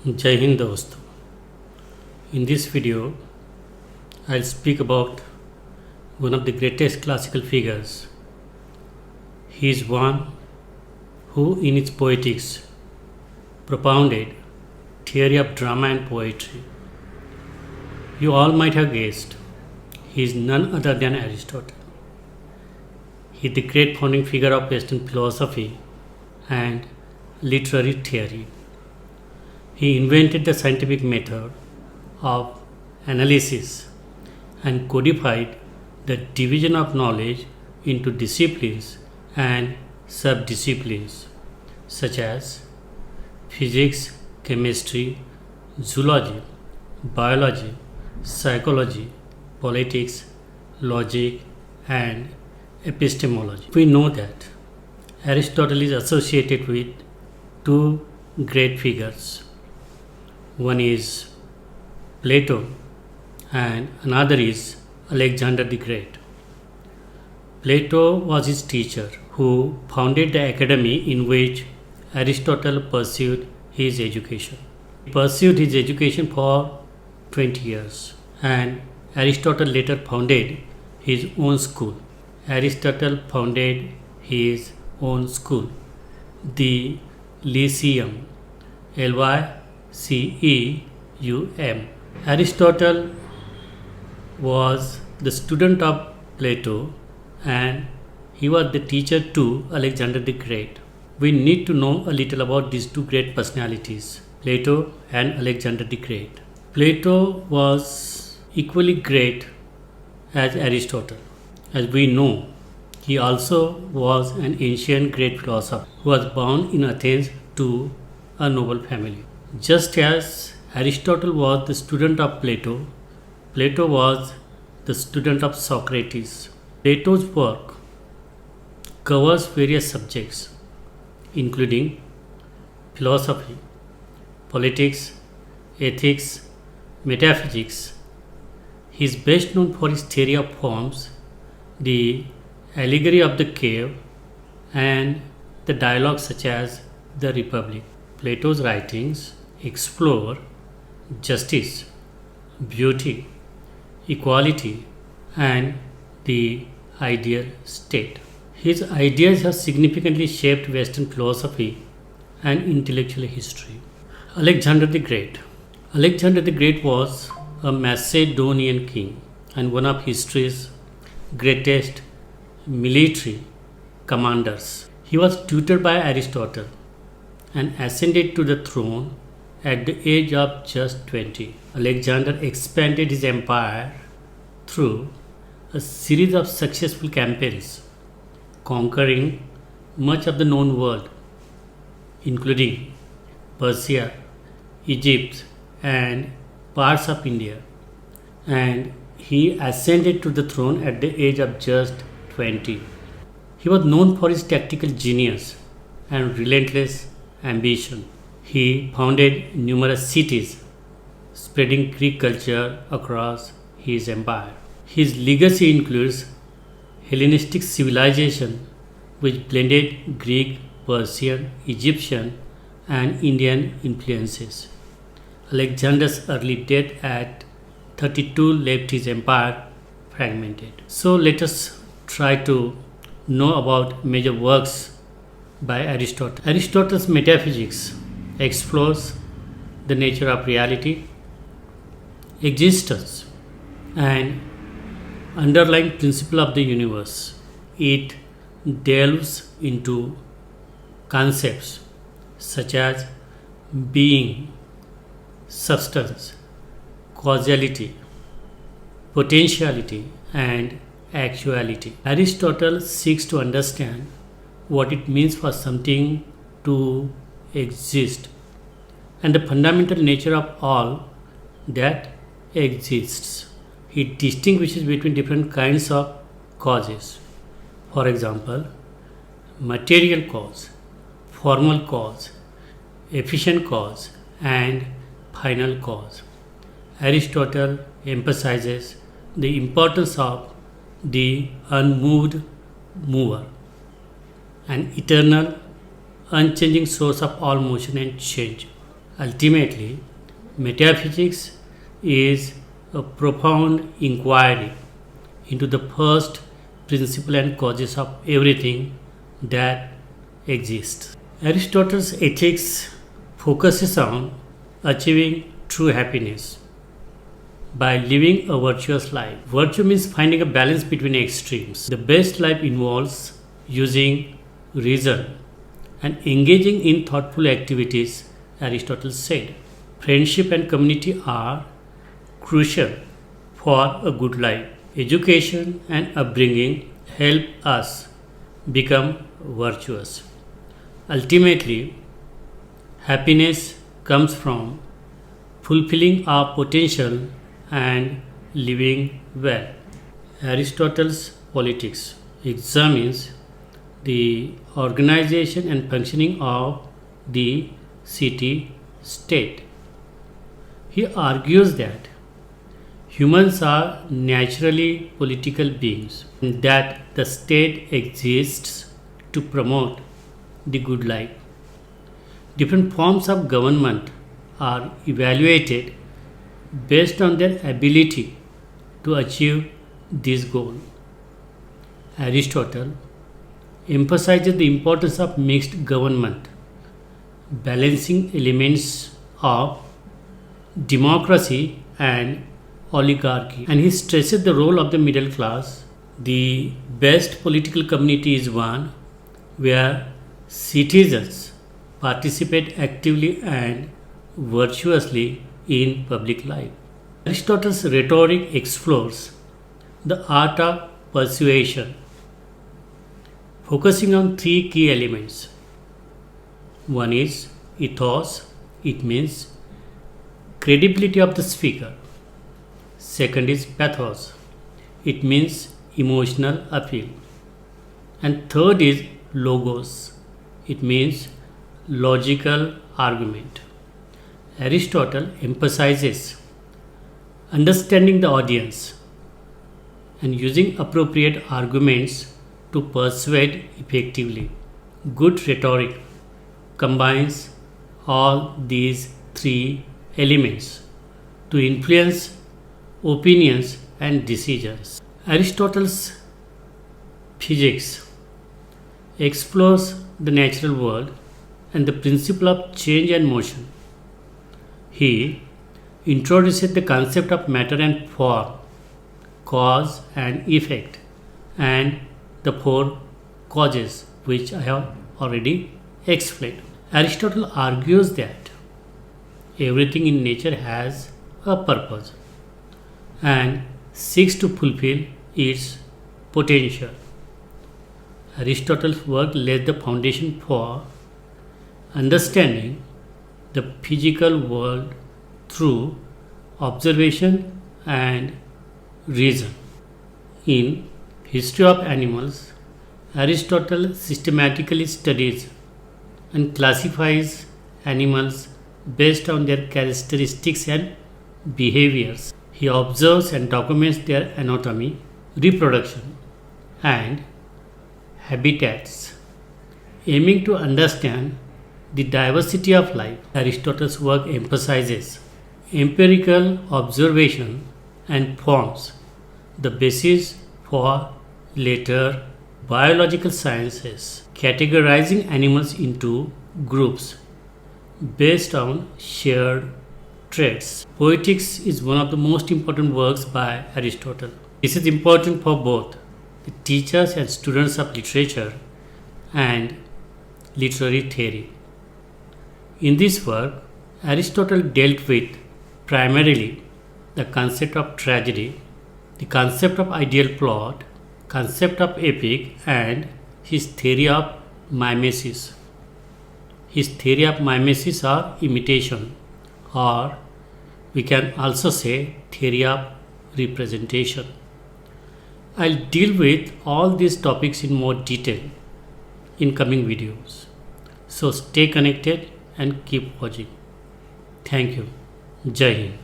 Jai Hind दोस्तों. In this video, I'll speak about one of the greatest classical figures. He is one who in its Poetics propounded theory of drama and poetry. You all might have guessed, he is none other than Aristotle. He is the great founding figure of Western philosophy and literary theory. He invented the scientific method of analysis and codified the division of knowledge into disciplines and sub-disciplines such as physics, chemistry, zoology, biology, psychology, politics, logic, and epistemology. We know that Aristotle is associated with two great figures. One is Plato and another is Alexander the Great. Plato was his teacher who founded the academy in which Aristotle pursued his education. He pursued his education for 20 years and Aristotle later founded his own school. Aristotle founded his own school, the Lyceum, Lyceum. Aristotle was the student of Plato and he was the teacher to Alexander the Great. We need to know a little about these two great personalities, Plato and Alexander the Great. Plato was equally great as Aristotle. As we know, he also was an ancient great philosopher who was born in Athens to a noble family. Just as Aristotle was the student of Plato, Plato was the student of Socrates. Plato's work covers various subjects including philosophy, politics, ethics, metaphysics. He is best known for his theory of forms, the allegory of the cave, and the dialogues such as the Republic. Plato's writings explore justice, beauty, equality, and the ideal state. His ideas have significantly shaped Western philosophy and intellectual history. Alexander the Great. Alexander the Great was a Macedonian king and one of history's greatest military commanders. He was tutored by Aristotle and ascended to the throne at the age of just 20. Alexander expanded his empire through a series of successful campaigns, conquering much of the known world, including Persia, Egypt, and parts of India. And he ascended to the throne at the age of just 20. He was known for his tactical genius and relentless ambition. He founded numerous cities, spreading Greek culture across his empire. His legacy includes Hellenistic civilization, which blended Greek, Persian, Egyptian, and Indian influences. Alexander's early death at 32 left his empire fragmented. So let us try to know about major works by Aristotle. Aristotle's metaphysics explores the nature of reality, existence, and underlying principle of the universe. It delves into concepts such as being, substance, causality, potentiality, and actuality. Aristotle seeks to understand what it means for something to exist and the fundamental nature of all that exists. He distinguishes between different kinds of causes. For example, material cause, formal cause, efficient cause, and final cause. Aristotle emphasizes the importance of the unmoved mover, an eternal, unchanging source of all motion and change. Ultimately, metaphysics is a profound inquiry into the first principle and causes of everything that exists. Aristotle's ethics focuses on achieving true happiness by living a virtuous life. Virtue means finding a balance between extremes. The best life involves using reason and engaging in thoughtful activities, Aristotle said. Friendship and community are crucial for a good life. Education and upbringing help us become virtuous. Ultimately, happiness comes from fulfilling our potential and living well. Aristotle's Poetics examines the organization and functioning of the city state. He argues that humans are naturally political beings, and that the state exists to promote the good life. Different forms of government are evaluated based on their ability to achieve this goal. Aristotle emphasizes the importance of mixed government, balancing elements of democracy and oligarchy, and he stresses the role of the middle class. The best political community is one where citizens participate actively and virtuously in public life. Aristotle's rhetoric explores the art of persuasion, focusing on three key elements. One is ethos, it means credibility of the speaker. Second is pathos, it means emotional appeal. And third is logos, it means logical argument. Aristotle emphasizes understanding the audience and using appropriate arguments to persuade effectively. Good rhetoric combines all these three elements to influence opinions and decisions. Aristotle's physics explores the natural world and the principle of change and motion. He introduces the concept of matter and form, cause and effect, and the four causes, which I have already explained. Aristotle argues that everything in nature has a purpose and seeks to fulfill its potential. Aristotle's work laid the foundation for understanding the physical world through observation and reason. In History of Animals, Aristotle systematically studies and classifies animals based on their characteristics and behaviors. He observes and documents their anatomy, reproduction, and habitats, aiming to understand the diversity of life. Aristotle's work emphasizes empirical observation and forms the basis for later biological sciences, categorizing animals into groups based on shared traits. Poetics is one of the most important works by Aristotle. This is important for both the teachers and students of literature and literary theory. In this work, Aristotle dealt with primarily the concept of tragedy, the concept of ideal plot, concept of epic, and his theory of mimesis. His theory of mimesis or imitation, or we can also say theory of representation. I'll deal with all these topics in more detail in coming videos. So stay connected and keep watching. Thank you. Jai Hind.